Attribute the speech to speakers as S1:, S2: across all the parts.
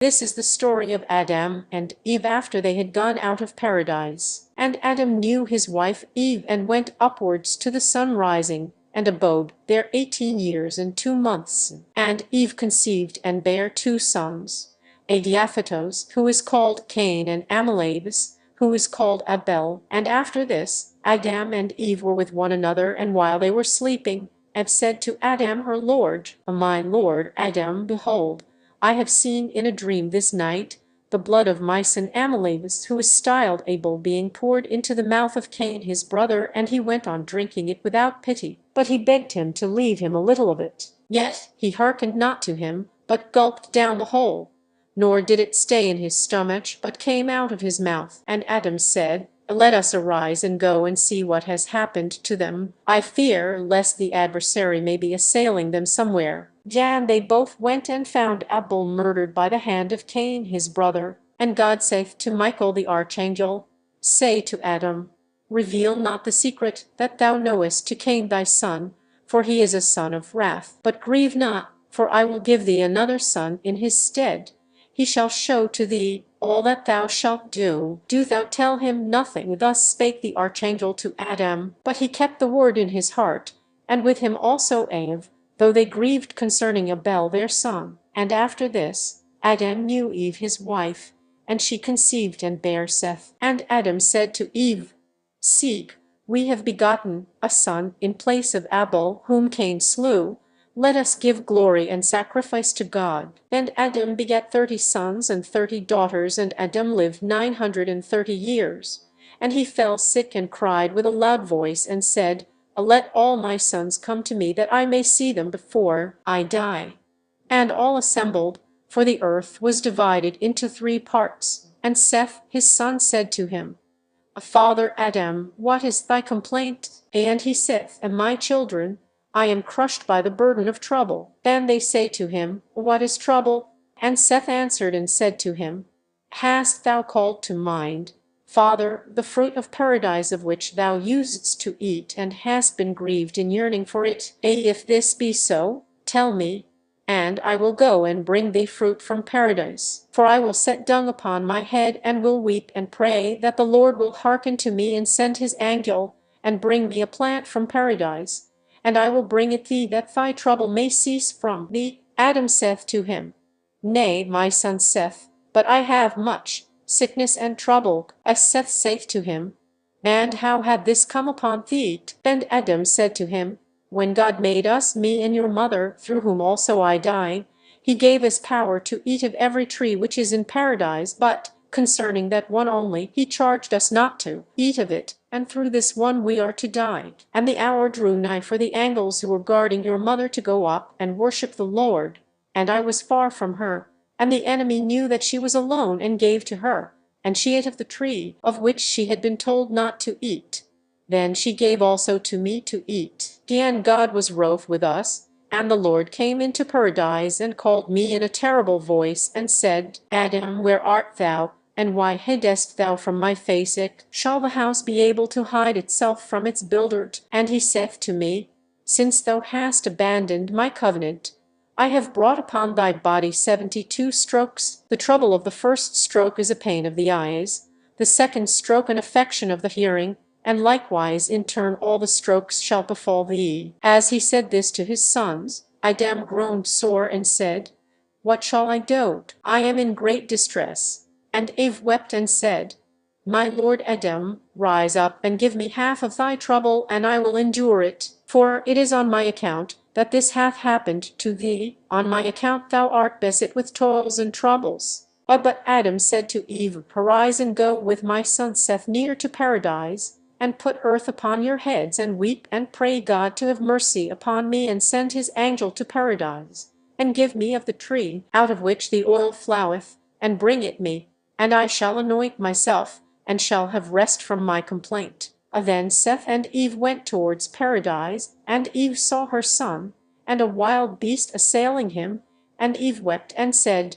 S1: This is the story of Adam and Eve after they had gone out of paradise. And Adam knew his wife Eve, and went upwards to the sun rising, and abode there 18 years and 2 months. And Eve conceived and bare 2 sons, Adiaphatos, who is called Cain, and Amalabis, who is called Abel. And after this, Adam and Eve were with one another, and while they were sleeping, Eve said to Adam her lord, My lord Adam, behold, I have seen in a dream this night the blood of my son Amalabis, who is styled Abel, being poured into the mouth of Cain his brother, and he went on drinking it without pity. But he begged him to leave him a little of it. Yet he hearkened not to him, but gulped down the whole. Nor did it stay in his stomach, but came out of his mouth. And Adam said, Let us arise and go and see what has happened to them. I fear lest the adversary may be assailing them somewhere. And they both went and found Abel murdered by the hand of Cain his brother. And God saith to Michael the archangel, Say to Adam, Reveal not the secret that thou knowest to Cain thy son, for he is a son of wrath. But grieve not, for I will give thee another son in his stead. He shall show to thee all that thou shalt do. Do thou tell him nothing. Thus spake the archangel to Adam, but he kept the word in his heart, and with him also Eve, though they grieved concerning Abel their son. And after this, Adam knew Eve his wife, and she conceived and bare Seth. And Adam said to Eve, See, we have begotten a son in place of Abel, whom Cain slew. Let us give glory and sacrifice to God. And Adam begat 30 sons and 30 daughters, and Adam lived 930 years. And he fell sick and cried with a loud voice, and said, Let all my sons come to me, that I may see them before I die. And all assembled, for the earth was divided into 3 parts. And Seth his son said to him, Father Adam, what is thy complaint? And he saith, My children, I am crushed by the burden of trouble. Then they say to him, What is trouble? And Seth answered and said to him, Hast thou called to mind, Father, the fruit of paradise of which thou usedst to eat, and hast been grieved in yearning for it? If this be so, tell me, and I will go and bring thee fruit from paradise. For I will set dung upon my head, and will weep and pray that the Lord will hearken to me, and send his angel, and bring me a plant from paradise. And I will bring it thee, that thy trouble may cease from thee. Adam saith to him, Nay, my son Seth, but I have much sickness and trouble. As Seth saith to him, And how had this come upon thee? Then Adam said to him, When God made us, me and your mother, through whom also I die, he gave us power to eat of every tree which is in paradise, but concerning that one only, he charged us not to eat of it, and through this one we are to die. And the hour drew nigh for the angels who were guarding your mother to go up and worship the Lord, and I was far from her. And the enemy knew that she was alone, and gave to her, and she ate of the tree of which she had been told not to eat. Then she gave also to me to eat. And God was wroth with us, and the Lord came into paradise, and called me in a terrible voice, and said, Adam, where art thou? And why hidest thou from my face? Shall the house be able to hide itself from its builder? And he saith to me, Since thou hast abandoned my covenant, I have brought upon thy body 72 strokes. The trouble of the first stroke is a pain of the eyes, the second stroke an affection of the hearing, and likewise in turn all the strokes shall befall thee. As he said this to his sons, Adam groaned sore, and said, What shall I do? I am in great distress. And Eve wept and said, My lord Adam, rise up and give me half of thy trouble, and I will endure it. For it is on my account that this hath happened to thee. On my account thou art beset with toils and troubles. But Adam said to Eve, Arise and go with my son Seth near to paradise, and put earth upon your heads, and weep and pray God to have mercy upon me, and send his angel to paradise, and give me of the tree out of which the oil floweth, and bring it me, and I shall anoint myself, and shall have rest from my complaint. Then Seth and Eve went towards paradise, and Eve saw her son, and a wild beast assailing him, and Eve wept and said,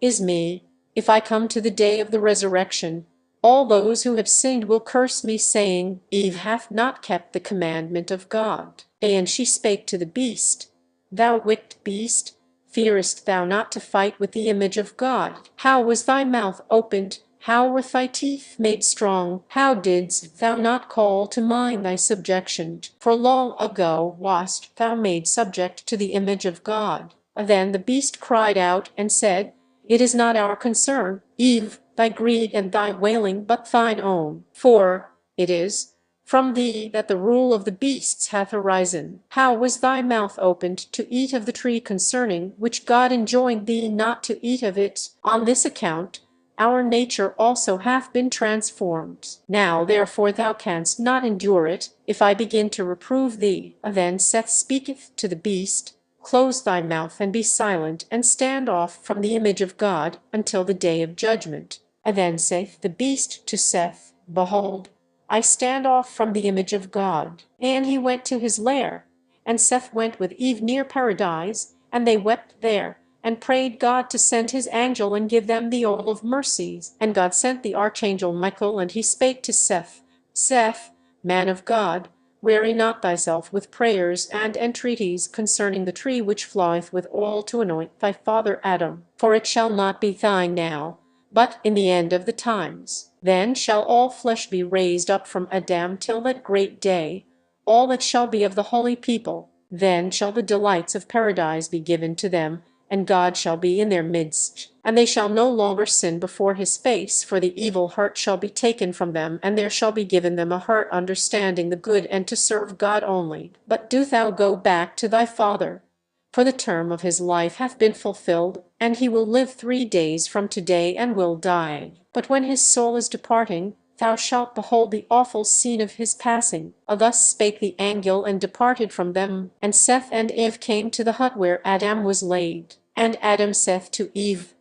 S1: is me, if I come to the day of the resurrection, all those who have sinned will curse me, saying, Eve hath not kept the commandment of God. And she spake to the beast, Thou wicked beast, Fearest thou not to fight with the image of God? How was thy mouth opened? How were thy teeth made strong? How didst thou not call to mind thy subjection? For long ago wast thou made subject to the image of God. Then the beast cried out and said, It is not our concern, Eve, thy greed and thy wailing, but thine own. For it is from thee that the rule of the beasts hath arisen. How was thy mouth opened to eat of the tree concerning which God enjoined thee not to eat of it? On this account our nature also hath been transformed. Now therefore thou canst not endure it, if I begin to reprove thee. Then Seth speaketh to the beast, Close thy mouth and be silent, and stand off from the image of God until the day of judgment. And then saith the beast to Seth, Behold, I stand off from the image of God. And he went to his lair, and Seth went with Eve near paradise, and they wept there, and prayed God to send his angel and give them the oil of mercies. And God sent the archangel Michael, and he spake to Seth, Seth, man of God, weary not thyself with prayers and entreaties concerning the tree which floweth with oil to anoint thy father Adam, for it shall not be thine now, but in the end of the times. Then shall all flesh be raised up from Adam till that great day, all that shall be of the holy people. Then shall the delights of paradise be given to them, and God shall be in their midst. And they shall no longer sin before his face, for the evil heart shall be taken from them, and there shall be given them a heart understanding the good and to serve God only. But do thou go back to thy father, for the term of his life hath been fulfilled, and he will live 3 days from today and will die. But when his soul is departing, thou shalt behold the awful scene of his passing. Thus spake the angel, and departed from them. And Seth and Eve came to the hut where Adam was laid. And Adam saith to Eve,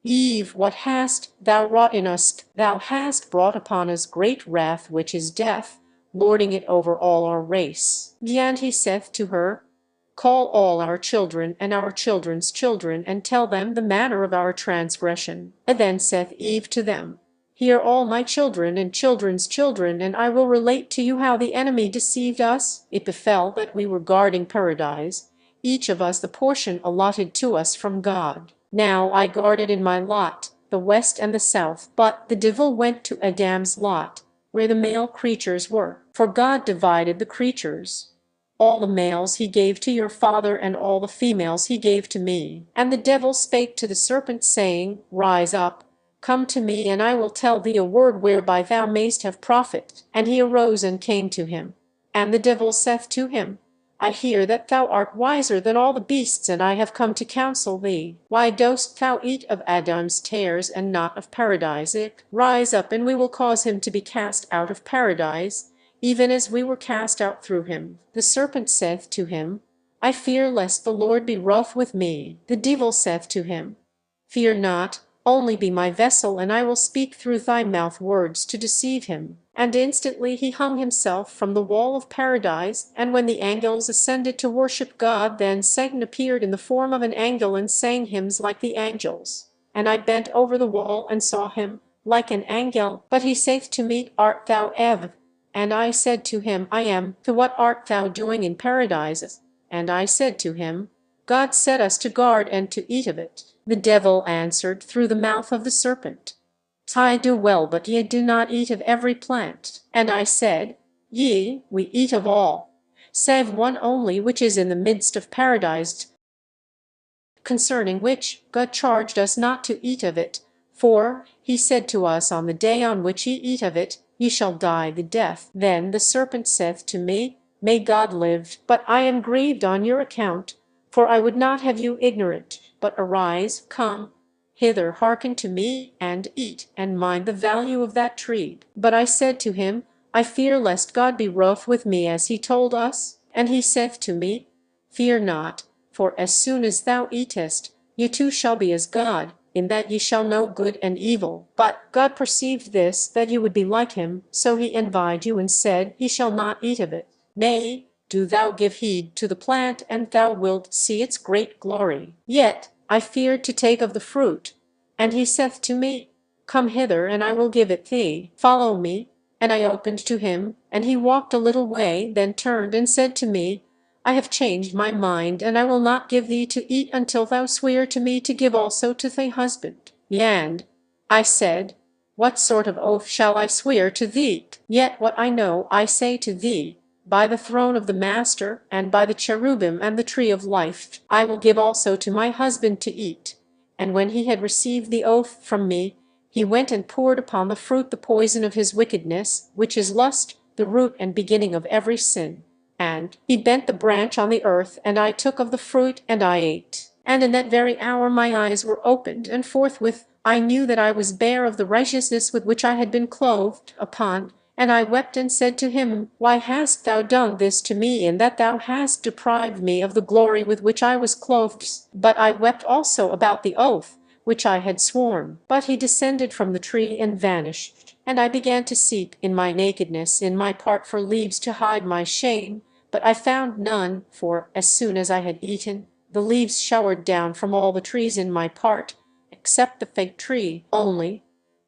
S1: Eve, what hast thou wrought in us? Thou hast brought upon us great wrath, which is death, lording it over all our race. And he saith to her, Call all our children and our children's children, and tell them the manner of our transgression. And then saith Eve to them, Hear all my children and children's children, and I will relate to you how the enemy deceived us. It befell that we were guarding paradise, each of us the portion allotted to us from God. Now I guarded in my lot the west and the south, but the devil went to Adam's lot, where the male creatures were. For God divided the creatures. All the males he gave to your father, and all the females he gave to me. And the devil spake to the serpent, saying, Rise up, come to me, and I will tell thee a word whereby thou mayst have profit. And he arose and came to him. And the devil saith to him, I hear that thou art wiser than all the beasts, and I have come to counsel thee. Why dost thou eat of Adam's tares, and not of paradise? Rise up, and we will cause him to be cast out of paradise, even as we were cast out through him. The serpent saith to him, I fear lest the Lord be wroth with me. The devil saith to him, Fear not, only be my vessel, and I will speak through thy mouth words to deceive him. And instantly he hung himself from the wall of paradise. And when the angels ascended to worship God, then Satan appeared in the form of an angel, and sang hymns like the angels. And I bent over the wall, and saw him like an angel. But he saith to me, Art thou Eve? And I said to him, I am. To what art thou doing in paradise? And I said to him, God set us to guard and to eat of it. The devil answered through the mouth of the serpent, I do well, but ye do not eat of every plant. And I said, we eat of all, save one only, which is in the midst of paradise, concerning which God charged us not to eat of it. For he said to us, On the day on which ye eat of it, ye shall die the death. Then the serpent saith to me, May God live, but I am grieved on your account, for I would not have you ignorant. But arise, come hither, hearken to me, and eat, and mind the value of that tree. But I said to him, I fear lest God be wroth with me, as he told us. And he saith to me, Fear not, for as soon as thou eatest, ye too shall be as God, in that ye shall know good and evil. But God perceived this, that ye would be like him, so he envied you, and said, Ye shall not eat of it. Nay, do thou give heed to the plant, and thou wilt see its great glory. Yet I feared to take of the fruit. And he saith to me, Come hither, and I will give it thee. Follow me. And I opened to him, and he walked a little way, then turned and said to me, I have changed my mind, and I will not give thee to eat until thou swear to me to give also to thy husband. And I said, What sort of oath shall I swear to thee? Yet what I know I say to thee, by the throne of the Master, and by the cherubim and the tree of life, I will give also to my husband to eat. And when he had received the oath from me, he went and poured upon the fruit the poison of his wickedness, which is lust, the root and beginning of every sin. And he bent the branch on the earth, and I took of the fruit, and I ate. And in that very hour my eyes were opened, and forthwith I knew that I was bare of the righteousness with which I had been clothed upon. And I wept and said to him, Why hast thou done this to me, in that thou hast deprived me of the glory with which I was clothed? But I wept also about the oath which I had sworn. But he descended from the tree and vanished. And I began to seek in my nakedness in my part for leaves to hide my shame, but I found none, for as soon as I had eaten, the leaves showered down from all the trees in my part, except the fig tree only.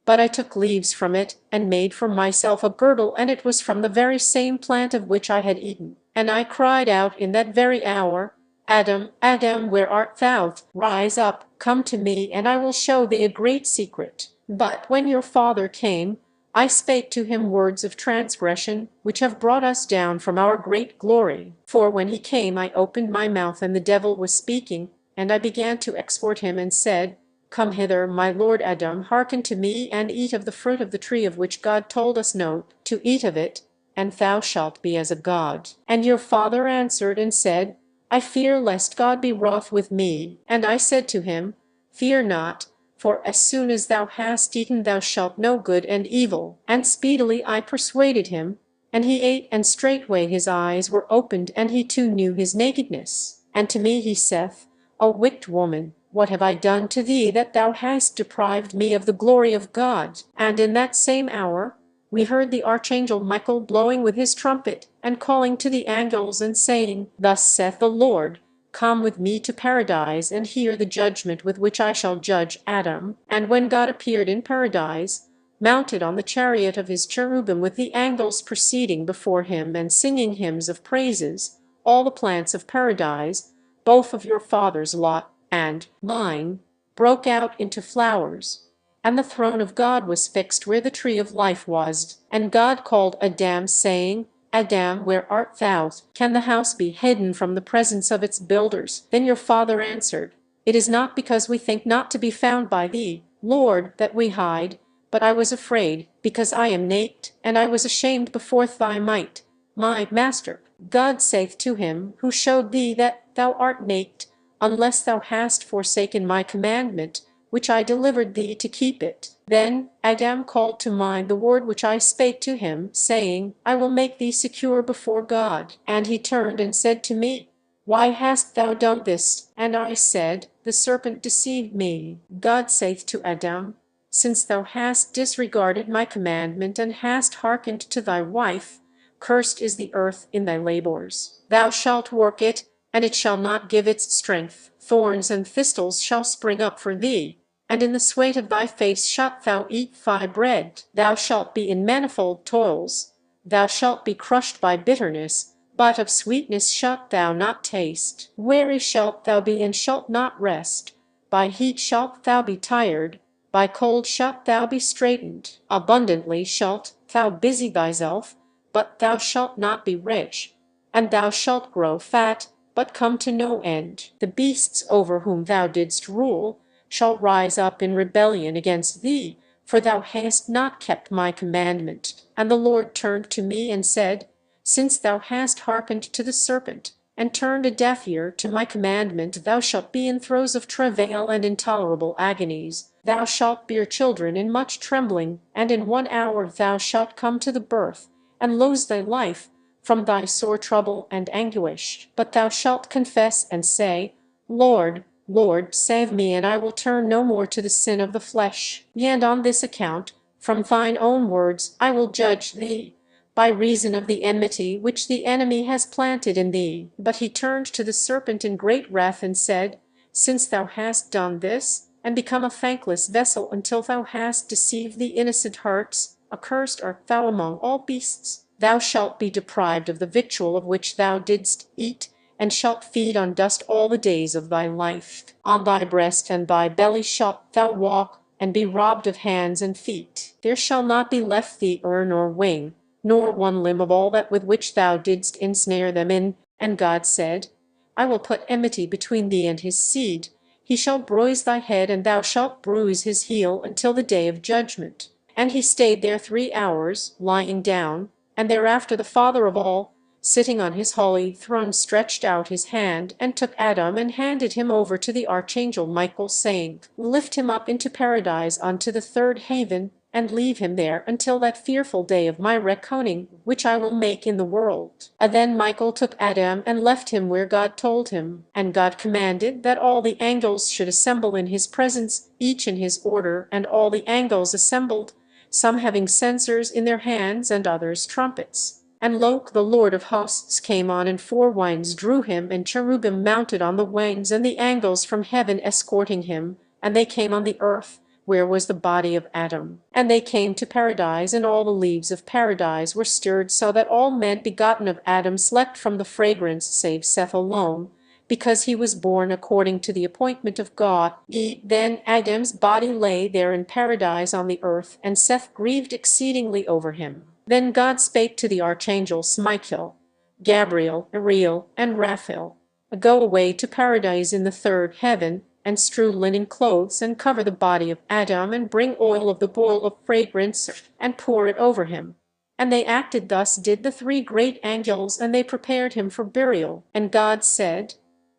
S1: But I took leaves from it, and made for myself a girdle, and it was from the very same plant of which I had eaten. And I cried out in that very hour, Adam, Adam, where art thou? Rise up, come to me, and I will show thee a great secret. But when your father came, I spake to him words of transgression, which have brought us down from our great glory. For when he came, I opened my mouth, and the devil was speaking, and I began to exhort him, and said, Come hither, my lord Adam, hearken to me, and eat of the fruit of the tree of which God told us no to eat of it, and thou shalt be as a god. And your father answered and said, I fear lest God be wroth with me. And I said to him, Fear not, for as soon as thou hast eaten thou shalt know good and evil. And speedily I persuaded him, and he ate, and straightway his eyes were opened, and he too knew his nakedness. And to me he saith, O wicked woman, what have I done to thee that thou hast deprived me of the glory of God? And in that same hour we heard the archangel Michael blowing with his trumpet, and calling to the angels, and saying, Thus saith the Lord, Come with me to paradise, and hear the judgment with which I shall judge Adam. And when God appeared in paradise, mounted on the chariot of his cherubim, with the angels proceeding before him, and singing hymns of praises, all the plants of paradise, both of your father's Lot and mine, broke out into flowers. And the throne of God was fixed where the tree of life was. And God called Adam, saying, Adam, where art thou? Can the house be hidden from the presence of its builders? Then your father answered, It is not because we think not to be found by thee, Lord, that we hide, but I was afraid, because I am naked, and I was ashamed before thy might, my master. God saith to him, Who showed thee that thou art naked, unless thou hast forsaken my commandment, which I delivered thee to keep it? Then Adam called to mind the word which I spake to him, saying, I will make thee secure before God. And he turned and said to me, Why hast thou done this? And I said, The serpent deceived me. God saith to Adam, Since thou hast disregarded my commandment, and hast hearkened to thy wife, cursed is the earth in thy labors. Thou shalt work it, and it shall not give its strength. Thorns and thistles shall spring up for thee, and in the sweat of thy face shalt thou eat thy bread. Thou shalt be in manifold toils. Thou shalt be crushed by bitterness, but of sweetness shalt thou not taste. Weary shalt thou be, and shalt not rest. By heat shalt thou be tired, by cold shalt thou be straitened. Abundantly shalt thou busy thyself, but thou shalt not be rich. And thou shalt grow fat, but come to no end. The beasts over whom thou didst rule shall rise up in rebellion against thee, for thou hast not kept my commandment. And the Lord turned to me and said, Since thou hast hearkened to the serpent, and turned a deaf ear to my commandment, thou shalt be in throes of travail and intolerable agonies. Thou shalt bear children in much trembling, and in 1 hour thou shalt come to the birth, and lose thy life from thy sore trouble and anguish. But thou shalt confess and say, Lord, Lord, save me, and I will turn no more to the sin of the flesh. And on this account, from thine own words, I will judge thee, by reason of the enmity which the enemy has planted in thee. But he turned to the serpent in great wrath and said, Since thou hast done this, and become a thankless vessel until thou hast deceived the innocent hearts, accursed art thou among all beasts. Thou shalt be deprived of the victual of which thou didst eat, and shalt feed on dust all the days of thy life. On thy breast and thy belly shalt thou walk, and be robbed of hands and feet. There shall not be left thee ear nor wing, nor one limb of all that with which thou didst ensnare them in. And God said, I will put enmity between thee and his seed. He shall bruise thy head, and thou shalt bruise his heel, until the day of judgment. And he stayed there 3 hours, lying down, and thereafter the Father of all, sitting on his holy throne, stretched out his hand, and took Adam, and handed him over to the archangel Michael, saying, Lift him up into paradise unto the third haven, and leave him there until that fearful day of my reckoning, which I will make in the world. And then Michael took Adam, and left him where God told him. And God commanded that all the angels should assemble in his presence, each in his order. And all the angels assembled, some having censers in their hands, and others trumpets. And lo, the Lord of hosts came on, and 4 winds drew him, and cherubim mounted on the wings, and the angels from heaven escorting him. And they came on the earth, where was the body of Adam. And they came to paradise, and all the leaves of paradise were stirred, so that all men begotten of Adam slept from the fragrance, save Seth alone, because he was born according to the appointment of God. Then Adam's body lay there in paradise on the earth, and Seth grieved exceedingly over him. Then God spake to the archangels Michael, Gabriel, Ariel, and Raphael, Go away to paradise in the third heaven, and strew linen clothes, and cover the body of Adam, and bring oil of the bowl of fragrance, and pour it over him. And they acted thus did the 3 great angels, and they prepared him for burial. And God said,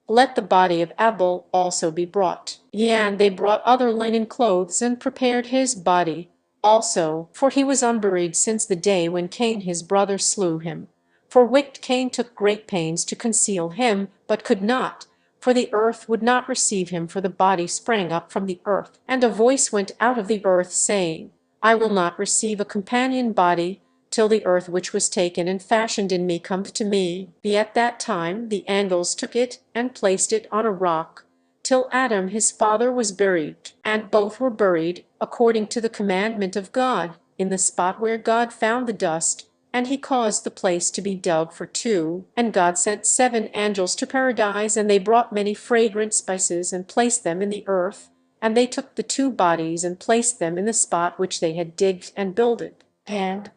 S1: Let the body of Abel also be brought. And they brought other linen clothes, and prepared his body also, for he was unburied since the day when Cain his brother slew him. For which Cain took great pains to conceal him, but could not, for the earth would not receive him, for the body sprang up from the earth. And a voice went out of the earth, saying, I will not receive a companion body, till the earth which was taken and fashioned in me come to me. At that time the angels took it, and placed it on a rock, till Adam his father was buried. And both were buried, according to the commandment of God, in the spot where God found the dust. And he caused the place to be dug for 2. And God sent 7 angels to paradise, and they brought many fragrant spices, and placed them in the earth. And they took the 2 bodies, and placed them in the spot which they had digged and builded. And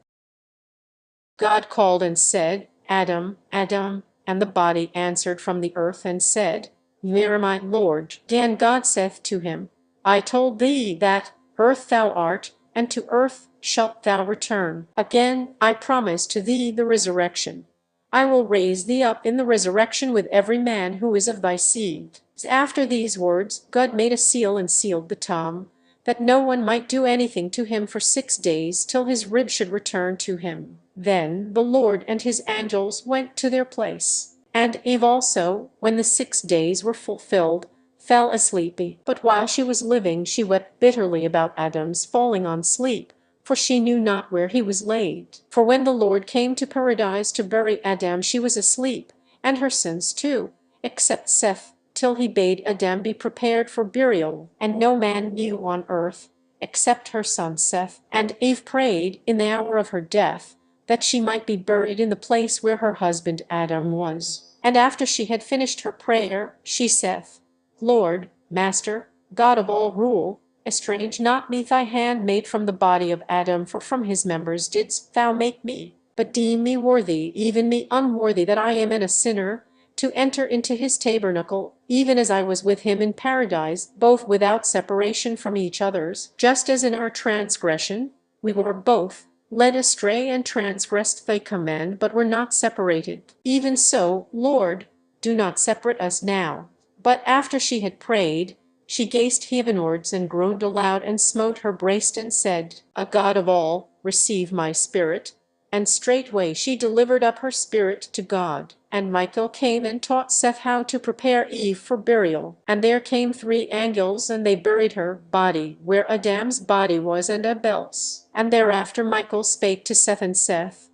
S1: God called and said, Adam, Adam. And the body answered from the earth, and said, Here, my Lord. Then God saith to him, I told thee that earth thou art, and to earth shalt thou return. Again I promise to thee the resurrection. I will raise thee up in the resurrection with every man who is of thy seed. After these words, God made a seal, and sealed the tomb, that no one might do anything to him for 6 days, till his rib should return to him. Then the Lord and his angels went to their place. And Eve also, when the 6 days were fulfilled, fell asleep. But while she was living, she wept bitterly about Adam's falling on sleep, for she knew not where he was laid. For when the Lord came to paradise to bury Adam, she was asleep, and her sons too, except Seth, till he bade Adam be prepared for burial. And no man knew on earth, except her son Seth. And Eve prayed in the hour of her death, that she might be buried in the place where her husband Adam was. And after she had finished her prayer, she saith, Lord, Master, God of all rule, estrange not me thy handmaid from the body of Adam, for from his members didst thou make me. But deem me worthy, even me unworthy that I am, and a sinner, to enter into his tabernacle, even as I was with him in paradise, both without separation from each others, just as in our transgression we were both led astray and transgressed thy command, but were not separated. Even so, Lord, do not separate us now. But after she had prayed, she gazed heavenwards, and groaned aloud, and smote her breast, and said, A God of all, receive my spirit. And straightway she delivered up her spirit to God. And Michael came and taught Seth how to prepare Eve for burial. And there came 3 angels, and they buried her body where Adam's body was, and Abel's. And thereafter Michael spake to Seth, and Seth,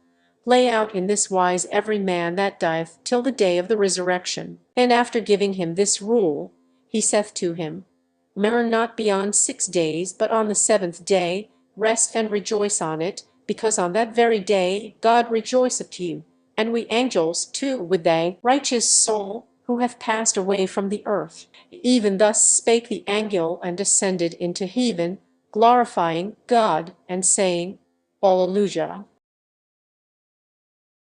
S1: Lay out in this wise every man that dieth till the day of the resurrection. And after giving him this rule, he saith to him, Marry not beyond 6 days, but on the 7th day rest and rejoice on it, because on that very day God rejoiceth you. And we angels too, with thy righteous soul, who have passed away from the earth. Even thus spake the angel, and ascended into heaven, glorifying God, and saying, Alleluia.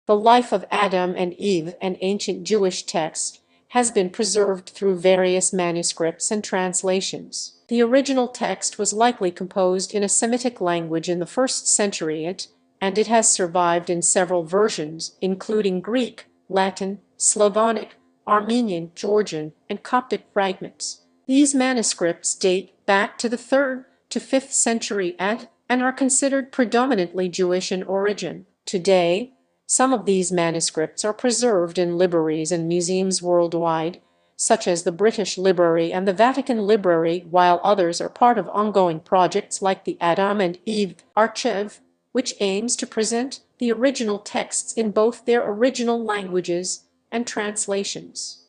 S1: The life of Adam and Eve, an ancient Jewish text, has been preserved through various manuscripts and translations. The original text was likely composed in a Semitic language in the 1st century, and it has survived in several versions, including Greek, Latin, Slavonic, Armenian, Georgian, and Coptic fragments. These manuscripts date back to the 3rd to 5th century and are considered predominantly Jewish in origin. Today, some of these manuscripts are preserved in libraries and museums worldwide, such as the British Library and the Vatican Library, while others are part of ongoing projects like the Adam and Eve Archive, which aims to present the original texts in both their original languages and translations.